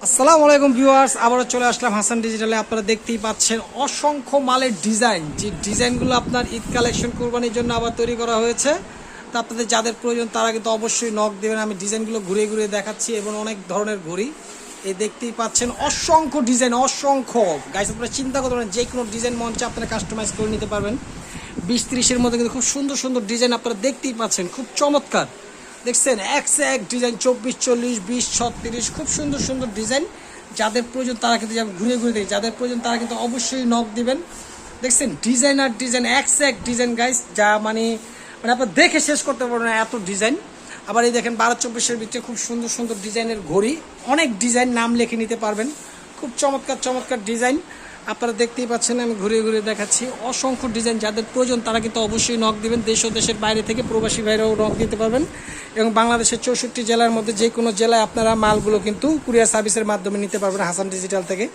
আসসালামু আলাইকুম ভিউয়ার্স, আবারও চলে আসলাম হাসান ডিজিটালে। আপনারা দেখতেই পাচ্ছেন অসংখ্য মালের ডিজাইন, যে ডিজাইনগুলো আপনার ঈদ কালেকশন কুরবানির জন্য আবার তৈরি করা হয়েছে। তো আপনাদের যাদের প্রয়োজন তারা কিন্তু অবশ্যই নক দেবেন। আমি ডিজাইনগুলো ঘুরে ঘুরে দেখাচ্ছি এবং অনেক ধরনের ঘড়ি এই দেখতেই পাচ্ছেন, অসংখ্য ডিজাইন, অসংখ্য গাইস। আপনারা চিন্তা করতে পারেন যে কোনো ডিজাইন মঞ্চে আপনারা কাস্টমাইজ করে নিতে পারবেন। 20-30-এর মধ্যে কিন্তু খুব সুন্দর সুন্দর ডিজাইন আপনারা দেখতেই পাচ্ছেন, খুব চমৎকার। দেখছেন এক সে এক ডিজাইন, 24, 40, 20, 36, খুব সুন্দর সুন্দর ডিজাইন। যাদের প্রয়োজন তারা কিন্তু ঘুরে ঘুরে দেখি, যাদের প্রয়োজন তারা কিন্তু অবশ্যই নক দিবেন। দেখছেন ডিজাইন আর ডিজাইন, এক সে এক ডিজাইন গাইস, যা মানে আপনার দেখে শেষ করতে পারবেন না এত ডিজাইন। আবার এই দেখেন 12-24-এর ভিতরে খুব সুন্দর সুন্দর ডিজাইনের ঘড়ি, অনেক ডিজাইন, নাম লিখে নিতে পারবেন। খুব চমৎকার চমৎকার ডিজাইন আপনারা দেখতেই পাচ্ছেন, আমি ঘুরে ঘুরে দেখাচ্ছি। অসংখ্য ডিজাইন, যাদের প্রয়োজন তারা কিন্তু অবশ্যই নক দিবেন। দেশ ও দেশের বাইরে থেকে প্রবাসী ভাইরাও নক দিতে পারবেন এবং বাংলাদেশের 64 জেলার মধ্যে যে কোনো জেলায় আপনারা মালগুলো কিন্তু কুরিয়ার সার্ভিসের মাধ্যমে নিতে পারবেন হাসান ডিজিটাল থেকে,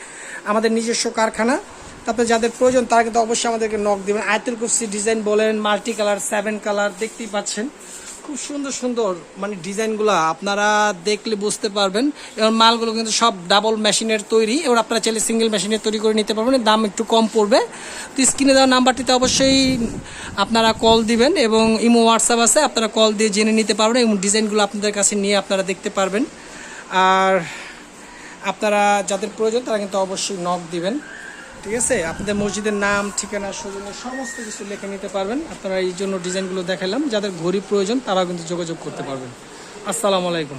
আমাদের নিজস্ব কারখানা। তারপরে যাদের প্রয়োজন তারা কিন্তু অবশ্যই আমাদেরকে নক দিবেন। আয়তুল কুরসি ডিজাইন বলেন, মাল্টি কালার, 7 কালার, দেখতেই পাচ্ছেন খুব সুন্দর সুন্দর মানে ডিজাইনগুলো আপনারা দেখলে বুঝতে পারবেন। এবং মালগুলো কিন্তু সব ডাবল মেশিনের তৈরি, এবার আপনারা চাইলে সিঙ্গেল মেশিনের তৈরি করে নিতে পারবেন, দাম একটু কম পড়বে। তো স্ক্রিনে দেওয়া নাম্বারটিতে অবশ্যই আপনারা কল দিবেন এবং ইমো হোয়াটসঅ্যাপ আছে, আপনারা কল দিয়ে জেনে নিতে পারবেন এবং ডিজাইনগুলো আপনাদের কাছে নিয়ে আপনারা দেখতে পারবেন। আর আপনারা যাদের প্রয়োজন তারা কিন্তু অবশ্যই নক দিবেন, ঠিক আছে। আপনাদের মসজিদের নাম, ঠিকানা, সৌজন্য সমস্ত কিছু লিখে নিতে পারবেন। আপনারা এই জন্য ডিজাইনগুলো দেখালাম, যাদের ঘড়ি প্রয়োজন তারাও কিন্তু যোগাযোগ করতে পারবেন। আসসালামু আলাইকুম।